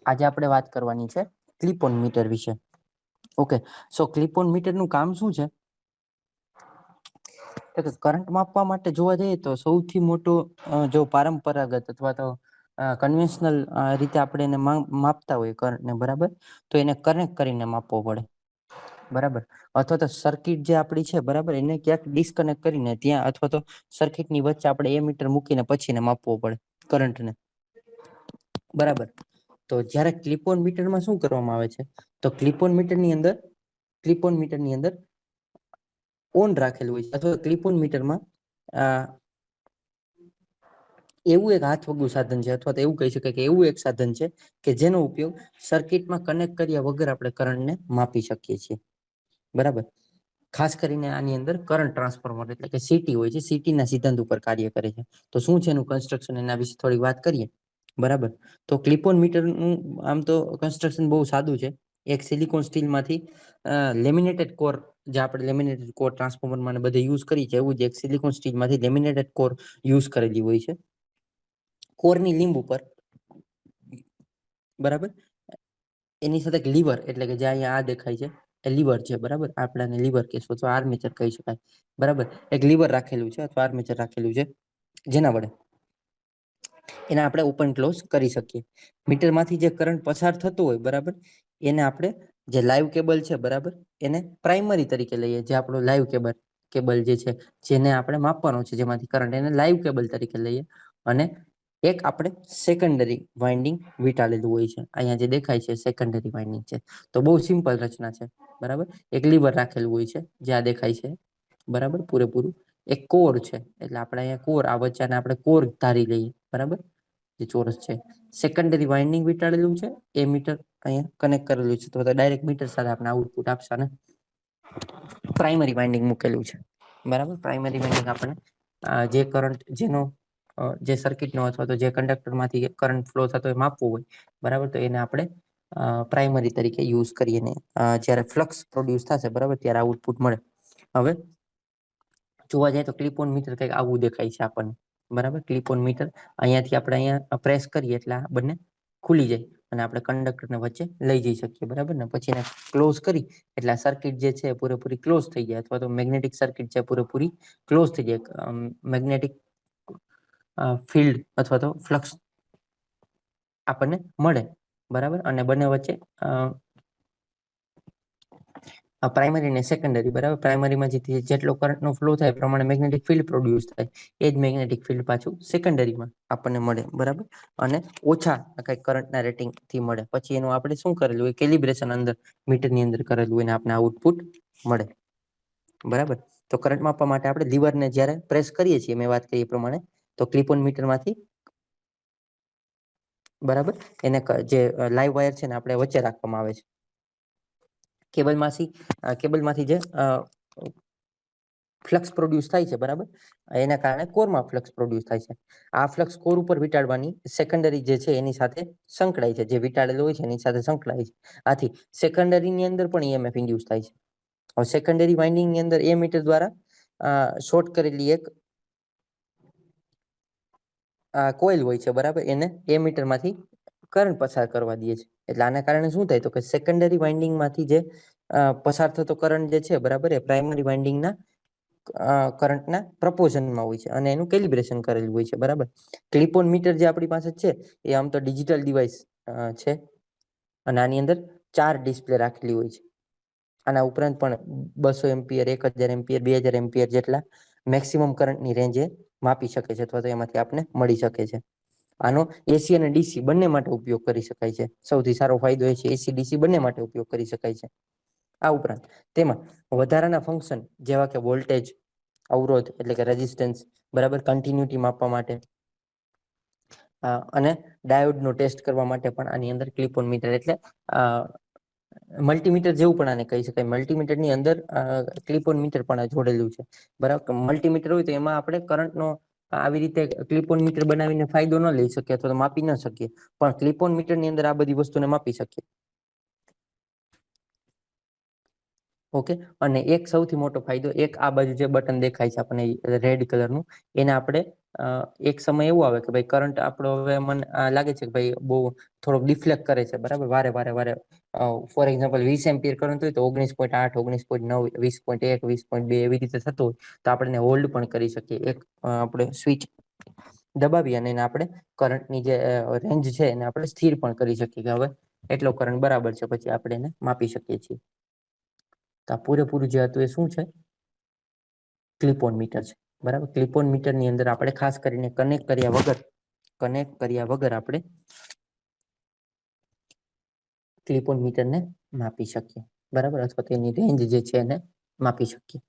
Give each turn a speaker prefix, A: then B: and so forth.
A: આજે આપણે વાત કરવાની છે ક્લિપ ઓન મીટર વિશે. ઓકે, સો ક્લિપ ઓન મીટરનું કામ શું છે? તો કરંટ માપવા માટે જોવા જઈએ તો સૌથી મોટો જો પરંપરાગત અથવા તો કન્વેન્શનલ રીતે આપણે એને માપતા હોય કરંટને, બરાબર, તો એને કનેક્ટ કરીને માપવો પડે, બરાબર. અથવા તો સર્કિટ જે આપણી છે, બરાબર, એને ક્યાંક ડિસ્કનેક્ટ કરીને ત્યાં અથવા તો સર્કિટની વચ્ચે આપણે એ મીટર મૂકીને પછી એને માપવો પડે કરંટને, બરાબર. તો જ્યારે ક્લિપ ઓન મીટરમાં શું કરવામાં આવે છે, તો ક્લિપ ઓન મીટરની અંદર ઓન રાખેલું હોય છે, અથવા ક્લિપ ઓન મીટરમાં એવું એક હાથ વગું સાધન છે, અથવા તો એવું કહી શકાય કે એવું એક સાધન છે કે જેનો ઉપયોગ સર્કિટમાં કનેક્ટ કર્યા વગર આપણે કરંટને માપી શકીએ છીએ, બરાબર. ખાસ કરીને આની અંદર કરંટ ટ્રાન્સફોર્મર એટલે કે સીટી હોય છે, સીટીના સિદ્ધાંત ઉપર કાર્ય કરે છે. તો શું છે એનું કન્સ્ટ્રક્શન, એના વિશે થોડી વાત કરીએ, બરાબર. તો ક્લિપ ઓન મીટરનું આમ તો કન્સ્ટ્રક્શન બહુ સાદું છે. એક સિલિકોન સ્ટીલમાંથી લેમિનેટેડ કોર, જે આપણે લેમિનેટેડ કોર ટ્રાન્સફોર્મરમાં બધે યુઝ કરીએ છીએ, એવું જ એક સિલિકોન સ્ટીલમાંથી લેમિનેટેડ કોર યુઝ કરેલી હોય છે. કોરની લીંબ ઉપર, બરાબર, એની સાથે એક લીવર, એટલે કે જે અહીંયા આ દેખાય છે એ લીવર છે, બરાબર. આપણાને લીવર કહેશું અથવા આર્મેચર કહી શકાય, બરાબર. એક લીવર રાખેલું છે અથવા આર્મેચર રાખેલું છે, જેના વડે એને આપણે ઓપન ક્લોઝ કરી શકીએ. મીટરમાંથી જે કરંટ પસાર થતો હોય, બરાબર, એને આપણે જે લાઈવ કેબલ છે, બરાબર, એને પ્રાઇમરી તરીકે લઈએ, જે આપણો લાઈવ કેબલ જે છે, જેને આપણે માપવાનો છે, જેમાંથી કરંટ, એને લાઈવ કેબલ તરીકે લઈએ. અને એક આપણે સેકન્ડરી વાઇન્ડિંગ વીંટાળેલું હોય છે, અહીંયા જે દેખાય છે સેકન્ડરી વાઇન્ડિંગ છે. તો બહુ સિમ્પલ રચના છે, બરાબર. એક લીવર રાખેલું હોય છે, જે આ દેખાય છે, બરાબર, પૂરેપૂરું. એક કોર છે, એટલે આપણે અહીંયા કોર, આ વચ્ચેને આપણે કોર ધારી લઈએ, બરાબર, જે ચોરસ છે. સેકન્ડરી વાઇન્ડિંગ વીંટાળેલું છે, એ મીટર અહીંયા કનેક્ટ કરેલું છે, તો ડાયરેક્ટ મીટર સાથે આપણે આઉટપુટ આપશે. ને પ્રાઇમરી વાઇન્ડિંગ મૂકેલું છે, બરાબર. પ્રાઇમરી વાઇન્ડિંગ આપણે જે કરંટ, જેનો જે સર્કિટનો અથવા તો જે કંડક્ટરમાંથી કરંટ ફ્લો થતો હોય માપવું હોય, બરાબર, તો એને આપણે પ્રાઇમરી તરીકે યુઝ કરીને જ્યારે ફ્લક્સ પ્રોડ્યુસ થશે, બરાબર, ત્યારે આઉટપુટ મળે. હવે જોવા જાય તો ક્લિપ ઓન મીટર કંઈક આવું દેખાય છે આપણને, બરાબર. ક્લિપ ઓન મીટર અહીંયાથી આપણે અહીંયા પ્રેસ કરીએ એટલે આ બંને ખુલી જાય અને આપણે કંડક્ટરને વચ્ચે લઈ જઈ શકીએ, બરાબર. ને પછી એને ક્લોઝ કરી એટલે આ સર્કિટ જે છે પૂરેપૂરી ક્લોઝ થઈ જાય, અથવા તો મેગ્નેટિક સર્કિટ છે પૂરેપૂરી ક્લોઝ થઈ જાય. મેગ્નેટિક ફિલ્ડ અથવા તો ફ્લક્સ આપણને મળે, બરાબર. અને બંને વચ્ચે પ્રાઇમરી અને સેકન્ડરી, બરાબર, પ્રાઇમરીમાં જેટલો કરંટનો ફ્લો થાય એ પ્રમાણે મેગ્નેટિક ફિલ્ડ પ્રોડ્યુસ થાય, એ જ મેગ્નેટિક ફિલ્ડ પાછું સેકન્ડરીમાં આપણને મળે, બરાબર. અને ઓછા કંઈક કરંટના રેટિંગથી મળે. પછી એનું આપણે શું કરેલું હોય, કેલિબ્રેશન અંદર મીટરની અંદર કરેલું હોય ને આપણે આઉટપુટ મળે, બરાબર. તો કરંટ માપવા માટે આપણે લીવરને જ્યારે પ્રેસ કરીએ છીએ, મેં વાત કરી એ પ્રમાણે, તો ક્લિપ ઓન મીટરમાંથી, બરાબર, એને જે લાઈવ વાયર છે ને આપણે વચ્ચે રાખવામાં આવે છે. કેબલમાંથી જે ફ્લક્સ પ્રોડ્યુસ થાય છે, બરાબર, એના કારણે કોરમાં ફ્લક્સ પ્રોડ્યુસ થાય છે. આ ફ્લક્સ કોર ઉપર વીંટાળવાની સેકન્ડરી જે છે એની સાથે સંકળાય છે, જે વીંટાળેલો હોય છે એની સાથે સંકળાય છે. આથી સેકન્ડરીની અંદર પણ ઈએમએફ ઇન્ડ્યુસ થાય છે. હવે સેકન્ડરી વાઇન્ડિંગની અંદર એ મીટર દ્વારા શોર્ટ કરેલી એક કોઇલ હોય છે, બરાબર, એને એ મીટરમાંથી કરંટ પસાર કરવા દે છે. એટલે આના કારણે શું થાય, તો કે સેકન્ડરી વાઇન્ડિંગમાંથી જે પસાર થતો કરંટ જે છે, બરાબર, એ પ્રાઇમરી વાઇન્ડિંગના કરંટના પ્રપોઝનમાં હોય છે અને એનું કેલિબ્રેશન કરેલું હોય છે, બરાબર. ક્લિપ ઓન મીટર જે આપણી પાસે છે એ આમ તો ડિજિટલ ડિવાઇસ છે અને આની અંદર 4 ડિસ્પ્લે રાખેલી હોય છે. આના ઉપરાંત પણ 200 એમ્પિયર, 1000 એમ્પિયર, 2000 એમ્પિયર જેટલા મેક્સિમમ કરંટની રેન્જ એ માપી શકે છે, અથવા તો એમાંથી આપણે મળી શકે છે. આનો એસી અને ડીસી બંને માટે ઉપયોગ કરી શકાય છે. સૌથી સારો ફાયદો એ છે એસી ડીસી બંને માટે ઉપયોગ કરી શકાય છે. આ ઉપરાંત તેમાં વધારાના ફંક્શન જેવા કે વોલ્ટેજ, અવરોધ એટલે કે રેઝિસ્ટન્સ, બરાબર, કન્ટિન્યુટી માપવા માટે અને ડાયોડનો ટેસ્ટ કરવા માટે પણ આની અંદર ક્લિપ ઓન મીટર એટલે મલ્ટીમીટર જેવું પણ આને કહી શકાય. મલ્ટીમીટરની અંદર ક્લિપ ઓન મીટર પણ જોડેલું છે, બરાબર. મલ્ટીમીટર હોય તો એમાં આપણે કરંટનો આવી રીતે ક્લિપ ઓન મીટર બનાવીને ફાયદો ન લઈ શકીએ અથવા તો માપી ન શકીએ, પણ ક્લિપ ઓન મીટરની અંદર આ બધી વસ્તુને માપી શકીએ. ઓકે. અને એક સૌથી મોટો ફાયદો, એક આ બાજુ જે બટન દેખાય છે આપણને રેડ કલરનું, એને આપણે એક સમય એવું આવે કે ભાઈ કરંટ આપણો હવે મને લાગે છે કે ભાઈ બહુ થોડોક ડિફ્લેક્ટ કરે છે, બરાબર, વારે ફોર એક્ઝામ્પલ 20 એમ્પિયર કરંટ હોય તો 19.8, 19.9, 20.1, 20.2 એવી રીતે થતું હોય તો આપણે એને હોલ્ડ પણ કરી શકીએ. એક આપણે સ્વિચ દબાવી અને એને આપણે કરંટની જે રેન્જ છે એને આપણે સ્થિર પણ કરી શકીએ કે હવે એટલો કરંટ બરાબર છે, પછી આપણે એને માપી શકીએ છીએ. તો આ પૂરેપૂરું જે હતું એ શું છે? ક્લિપ ઓન મીટર છે, બરાબર. ક્લિપ ઓન મીટરની અંદર આપણે ખાસ કરીને કનેક્ટ કર્યા વગર આપણે ક્લિપ ઓન મીટરને માપી શકીએ, બરાબર, અથવા તેની રેન્જ જે છે એને માપી શકીએ.